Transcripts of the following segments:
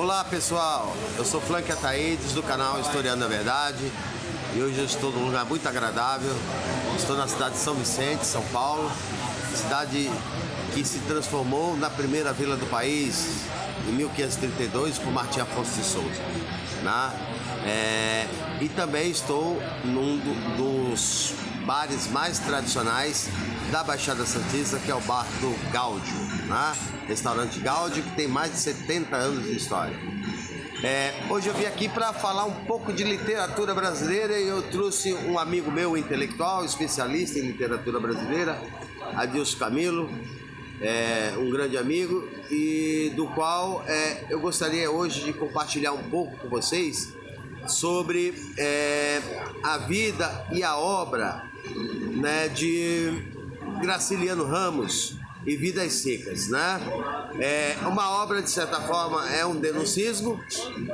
Olá pessoal, eu sou Flank Ataídes do canal Historiando a Verdade e hoje eu estou num lugar muito agradável. Estou na cidade de São Vicente, São Paulo, cidade que se transformou na primeira vila do país em 1532 por Martim Afonso de Souza, né? E também estou num dos bares mais tradicionais da Baixada Santista, que é o bar do Gáudio, né? Restaurante Gáudio, que tem mais de 70 anos de história. Hoje eu vim aqui para falar um pouco de literatura brasileira e eu trouxe um amigo meu intelectual, especialista em literatura brasileira, Adilson Camilo, um grande amigo, e do qual eu gostaria hoje de compartilhar um pouco com vocês sobre a vida e a obra, né, de Graciliano Ramos e Vidas Secas, né? Uma obra, de certa forma, é um denuncismo,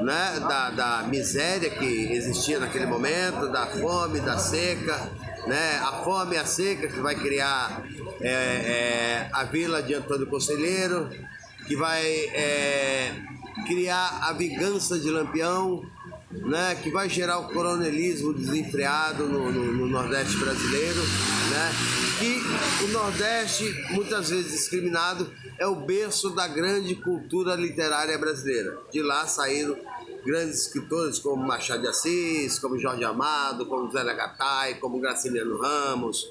né, da miséria que existia naquele momento, da fome, da seca, né? A fome e a seca que vai criar a vila de Antônio Conselheiro, que vai criar a vingança de Lampião, né, que vai gerar o coronelismo desenfreado no Nordeste brasileiro, né, que o Nordeste, muitas vezes discriminado, é o berço da grande cultura literária brasileira. De lá saíram grandes escritores como Machado de Assis, como Jorge Amado, como Zélia Gattai, como Graciliano Ramos,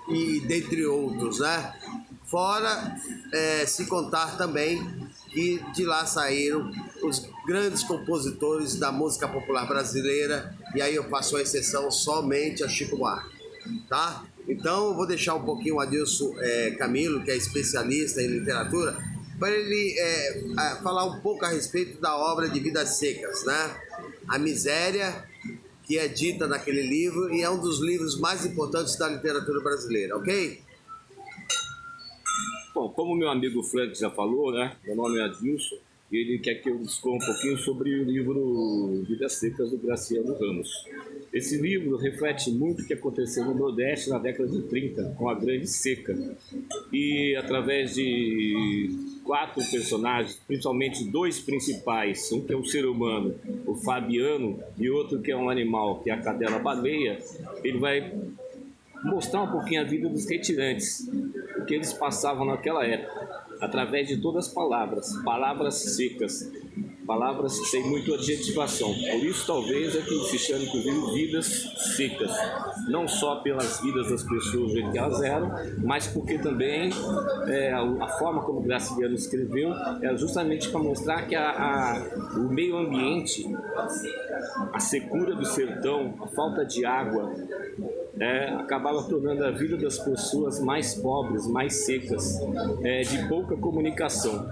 e dentre outros, né? Fora se contar também que de lá saíram os grandes compositores da música popular brasileira, e aí eu faço uma exceção somente a Chico Buarque, tá? Então eu vou deixar um pouquinho o Adilson Camilo, que é especialista em literatura, para ele falar um pouco a respeito da obra de Vidas Secas, né? A miséria que é dita naquele livro, e é um dos livros mais importantes da literatura brasileira, ok? Bom, como meu amigo Frank já falou, né? Meu nome é Adilson, e ele quer que eu discorra um pouquinho sobre o livro Vidas Secas do Graciliano Ramos. Esse livro reflete muito o que aconteceu no Nordeste na década de 30, com a Grande Seca. E através de 4 personagens, principalmente 2 principais, um que é um ser humano, o Fabiano, e outro que é um animal, que é a cadela baleia, ele vai mostrar um pouquinho a vida dos retirantes, o que eles passavam naquela época, através de todas as palavras secas, palavras sem muita adjetivação. Por isso talvez é que se chama inclusive Vidas Secas, não só pelas vidas das pessoas que elas eram, mas porque também a forma como Graciliano escreveu é justamente para mostrar que o meio ambiente, a secura do sertão, a falta de água, acabava tornando a vida das pessoas mais pobres, mais secas, de pouca comunicação.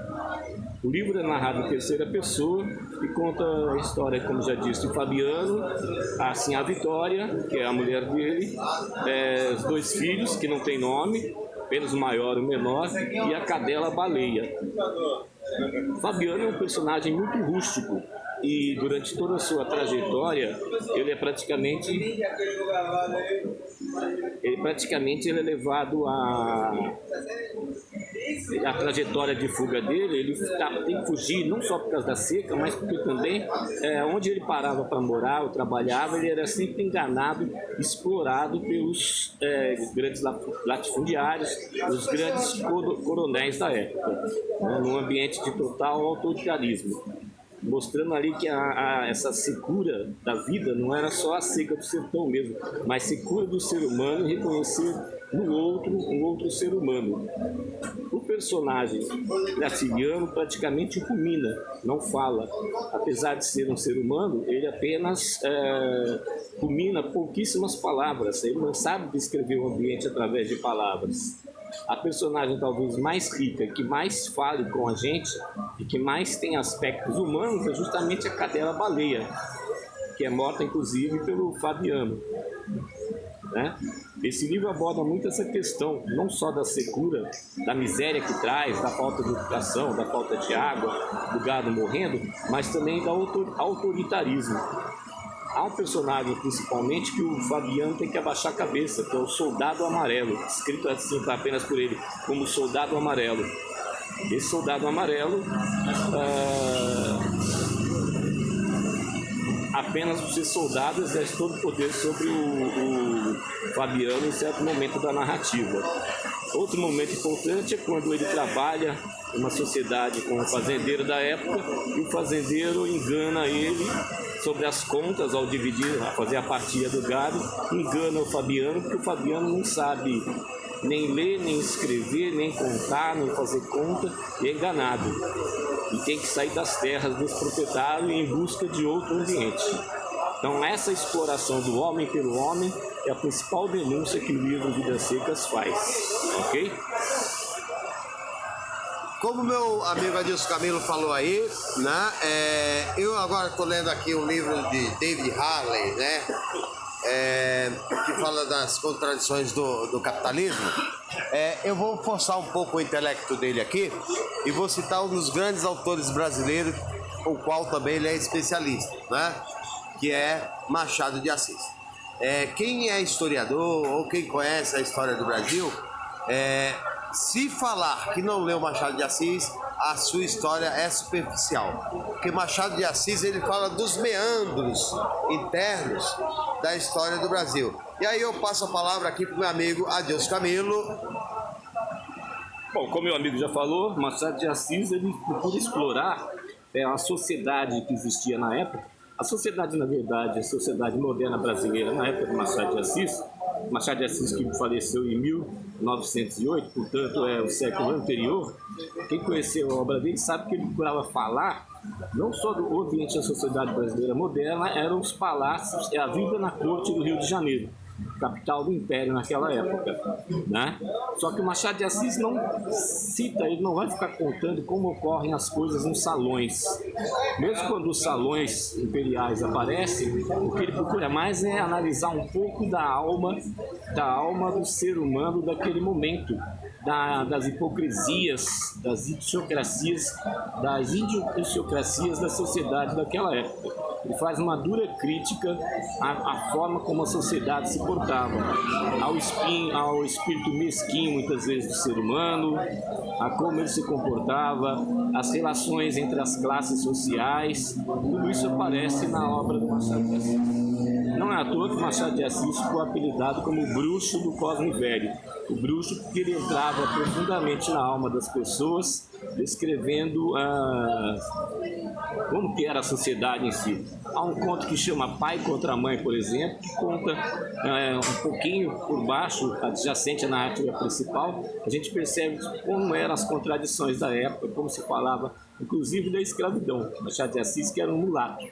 O livro é narrado em terceira pessoa e conta a história, como já disse, de Fabiano, assim, a Vitória, que é a mulher dele, os 2 filhos, que não tem nome, apenas o maior e o menor, e a cadela baleia. Fabiano é um personagem muito rústico, e durante toda a sua trajetória ele praticamente é levado a trajetória de fuga dele. Ele tem que fugir não só por causa da seca, mas porque também onde ele parava para morar ou trabalhava, ele era sempre enganado, explorado pelos grandes latifundiários, os grandes coronéis da época, né, num ambiente de total autoritarismo, mostrando ali que essa secura da vida não era só a seca do sertão mesmo, mas secura do ser humano e reconhecer no outro um outro ser humano. O personagem Graciliano praticamente rumina, não fala. Apesar de ser um ser humano, ele apenas rumina pouquíssimas palavras, ele não sabe descrever o ambiente através de palavras. A personagem talvez mais rica, que mais fale com a gente e que mais tem aspectos humanos é justamente a cadela baleia, que é morta inclusive pelo Fabiano, né? Esse livro aborda muito essa questão, não só da secura, da miséria que traz, da falta de educação, da falta de água, do gado morrendo, mas também do autoritarismo. Há um personagem, principalmente, que o Fabiano tem que abaixar a cabeça, que é o Soldado Amarelo, escrito assim apenas por ele, como Soldado Amarelo. Esse soldado amarelo apenas por ser soldado exerce todo o poder sobre o Fabiano em certo momento da narrativa. Outro momento importante é quando ele trabalha em uma sociedade com o fazendeiro da época e o fazendeiro engana ele sobre as contas ao dividir, a fazer a partilha do gado, engana o Fabiano, porque o Fabiano não sabe nem ler, nem escrever, nem contar, nem fazer conta, e é enganado. E tem que sair das terras dos proprietários em busca de outro ambiente. Então essa exploração do homem pelo homem é a principal denúncia que o livro Vidas Secas faz, ok? Como meu amigo Adilson Camilo falou aí, né, eu agora estou lendo aqui um livro de David Hartley, né, que fala das contradições do capitalismo. Eu vou forçar um pouco o intelecto dele aqui e vou citar um dos grandes autores brasileiros, o qual também ele é especialista, né, que é Machado de Assis. Quem é historiador ou quem conhece a história do Brasil, se falar que não leu Machado de Assis, a sua história é superficial. Porque Machado de Assis, ele fala dos meandros internos da história do Brasil. E aí eu passo a palavra aqui para o meu amigo Adilson Camilo. Bom, como meu amigo já falou, Machado de Assis ele procura explorar a sociedade que existia na época. A sociedade, na verdade, a sociedade moderna brasileira na época de Machado de Assis que faleceu em 1908, portanto é o século anterior. Quem conheceu a obra dele sabe que ele procurava falar não só do ambiente da sociedade brasileira moderna, eram os palácios e a vida na corte do Rio de Janeiro, capital do Império naquela época, né? Só que o Machado de Assis não cita, ele não vai ficar contando como ocorrem as coisas nos salões. Mesmo quando os salões imperiais aparecem, o que ele procura mais é analisar um pouco da alma do ser humano daquele momento, das hipocrisias, das idiosincrasias da sociedade daquela época. Ele faz uma dura crítica à forma como a sociedade se portava, ao espírito mesquinho, muitas vezes, do ser humano, a como ele se comportava, as relações entre as classes sociais. Tudo isso aparece na obra do Machado de Assis. Não é à toa que Machado de Assis ficou apelidado como o bruxo do Cosme Velho. O bruxo porque ele entrava profundamente na alma das pessoas, descrevendo como que era a sociedade em si. Há um conto que chama Pai contra Mãe, por exemplo, que conta um pouquinho por baixo, adjacente à narrativa principal. A gente percebe como eram as contradições da época, como se falava, inclusive, da escravidão. Machado de Assis, que era um mulato.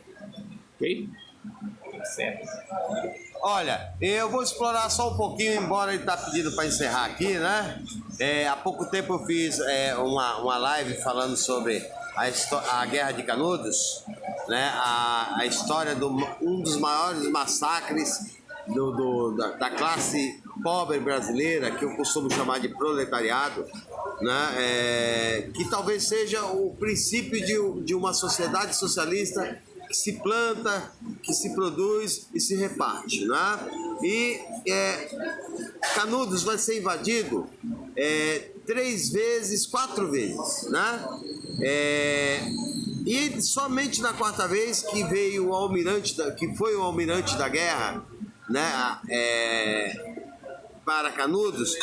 Ok? Certo. Olha, eu vou explorar só um pouquinho, embora ele está pedindo para encerrar aqui, né? Há pouco tempo eu fiz uma live falando sobre a Guerra de Canudos, né? A história de um dos maiores massacres da classe pobre brasileira, que eu costumo chamar de proletariado, né? Que talvez seja o princípio de uma sociedade socialista que se planta, que se produz e se reparte, né? E Canudos vai ser invadido 4 vezes, né? E somente na 4ª vez que veio o almirante, que foi o almirante da guerra, né? Para Canudos,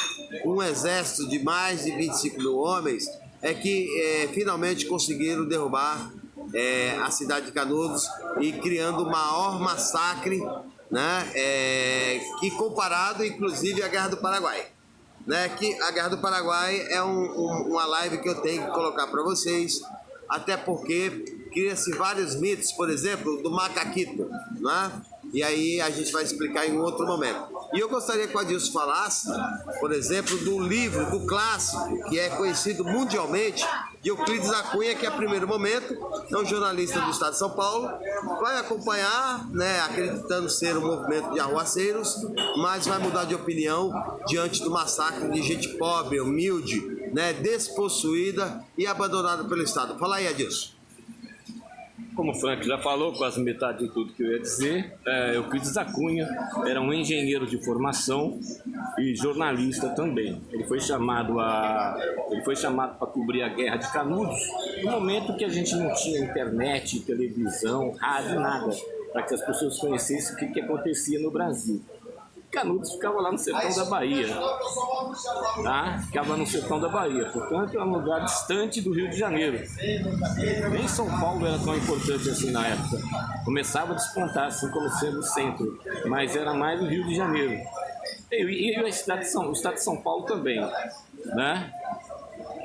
com um exército de mais de 25 mil homens, é que finalmente conseguiram derrubar a cidade de Canudos e criando o maior massacre, né, que comparado inclusive à Guerra do Paraguai, né, que a Guerra do Paraguai é uma live que eu tenho que colocar para vocês, até porque cria-se vários mitos, por exemplo, do macaquito, né? E aí a gente vai explicar em um outro momento. E eu gostaria que o Adilson falasse, por exemplo, do livro, do clássico, que é conhecido mundialmente, de Euclides da Cunha, que a primeiro momento é um jornalista do estado de São Paulo, vai acompanhar, né, acreditando ser um movimento de arruaceiros, mas vai mudar de opinião diante do massacre de gente pobre, humilde, né, despossuída e abandonada pelo Estado. Fala aí, Adilson. Como o Frank já falou, quase metade de tudo que eu ia dizer, Euclides da Cunha era um engenheiro de formação e jornalista também. Ele foi chamado para cobrir a Guerra de Canudos, no momento que a gente não tinha internet, televisão, rádio, nada, para que as pessoas conhecessem o que acontecia no Brasil. Canudos ficava lá no sertão da Bahia, tá? Ficava no sertão da Bahia, portanto é um lugar distante do Rio de Janeiro. Nem São Paulo era tão importante assim na época. Começava a despontar assim como sendo o centro, mas era mais o Rio de Janeiro. E o estado de São Paulo também, né?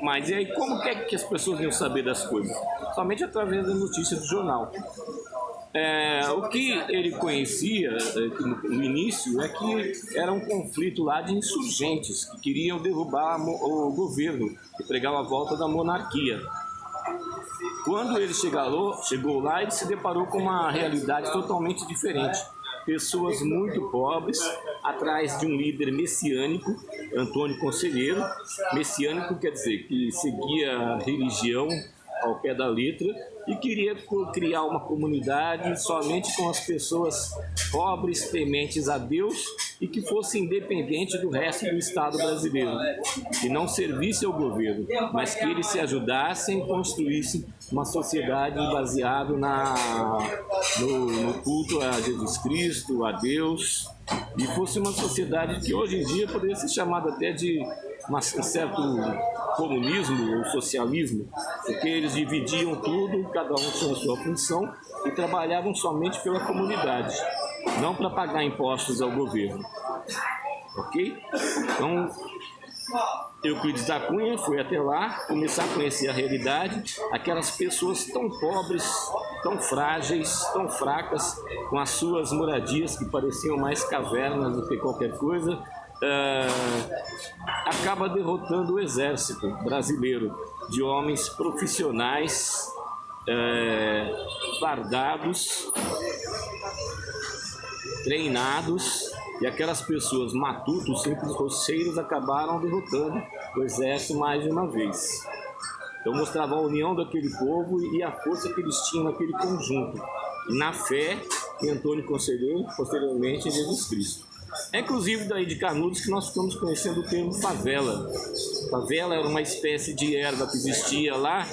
Mas e aí como que as pessoas iam saber das coisas? Somente através das notícias do jornal. O que ele conhecia no início é que era um conflito lá de insurgentes que queriam derrubar o governo e pregar a volta da monarquia. Quando ele chegou lá, ele se deparou com uma realidade totalmente diferente. Pessoas muito pobres, atrás de um líder messiânico, Antônio Conselheiro. Messiânico quer dizer que seguia a religião ao pé da letra e queria criar uma comunidade somente com as pessoas pobres, tementes a Deus e que fosse independente do resto do Estado brasileiro, que não servisse ao governo, mas que eles se ajudassem e construíssem uma sociedade baseada no culto a Jesus Cristo, a Deus, e fosse uma sociedade que hoje em dia poderia ser chamada até de um certo comunismo ou socialismo, porque eles dividiam tudo, cada um tinha a sua função e trabalhavam somente pela comunidade, não para pagar impostos ao governo. Ok? Então, Euclides da Cunha foi até lá, começar a conhecer a realidade, aquelas pessoas tão pobres, tão frágeis, tão fracas, com as suas moradias que pareciam mais cavernas do que qualquer coisa, acaba derrotando o exército brasileiro de homens profissionais, fardados, treinados, e aquelas pessoas matutos, simples roceiros, acabaram derrotando o exército mais de uma vez. Então mostrava a união daquele povo e a força que eles tinham naquele conjunto, e na fé em Antônio Conselheiro, posteriormente em Jesus Cristo. É inclusive daí de Canudos que nós ficamos conhecendo o termo favela. Favela era uma espécie de erva que existia lá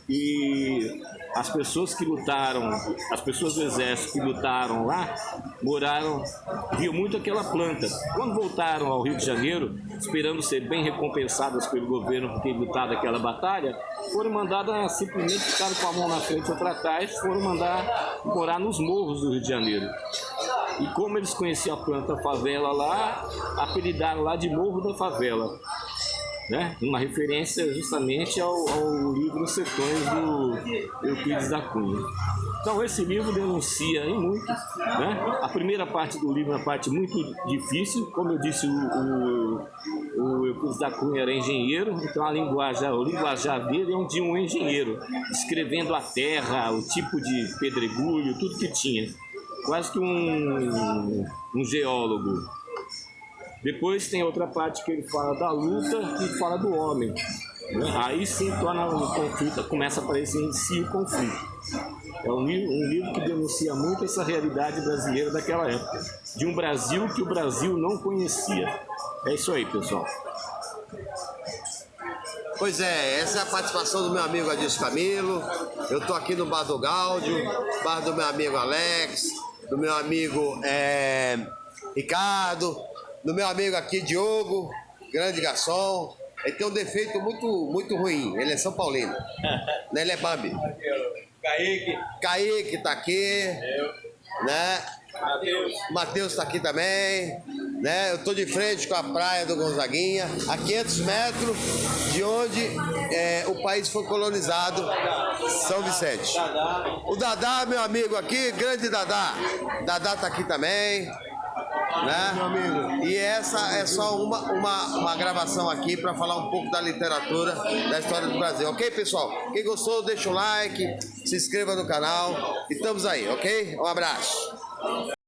e as pessoas que lutaram, as pessoas do exército que lutaram lá, viam muito aquela planta. Quando voltaram ao Rio de Janeiro, esperando ser bem recompensadas pelo governo por ter lutado aquela batalha, foram mandadas, simplesmente ficaram com a mão na frente e outra atrás, foram mandar morar nos morros do Rio de Janeiro. E como eles conheciam a planta favela lá, apelidaram lá de Morro da Favela, né? Uma referência justamente ao livro Sertões do Euclides da Cunha. Então esse livro denuncia em muito, né? A primeira parte do livro é uma parte muito difícil, como eu disse, o Euclides da Cunha era engenheiro, então o linguajar dele é de um engenheiro, descrevendo a terra, o tipo de pedregulho, tudo que tinha. Quase que um geólogo. Depois tem outra parte que ele fala da luta e fala do homem. Né? Aí sim torna o conflito, começa a aparecer em si o conflito. É um livro que denuncia muito essa realidade brasileira daquela época. De um Brasil que o Brasil não conhecia. É isso aí, pessoal. Pois é, essa é a participação do meu amigo Adilson Camilo. Eu estou aqui no Bar do Gáudio, bar do meu amigo Alex, do meu amigo Ricardo, do meu amigo aqui Diogo, grande garçom. Ele tem um defeito muito ruim, ele é São Paulino, né? Ele é Bambi. Kaique tá aqui, né? Matheus tá aqui também, né? Eu tô de frente com a praia do Gonzaguinha, a 500 metros de onde o país foi colonizado, São Vicente. O Dadá, meu amigo aqui, grande Dadá. Dadá tá aqui também, né? Meu amigo. E essa é só uma gravação aqui para falar um pouco da literatura, da história do Brasil, ok, pessoal? Quem gostou, deixa o like, se inscreva no canal e estamos aí, ok? Um abraço.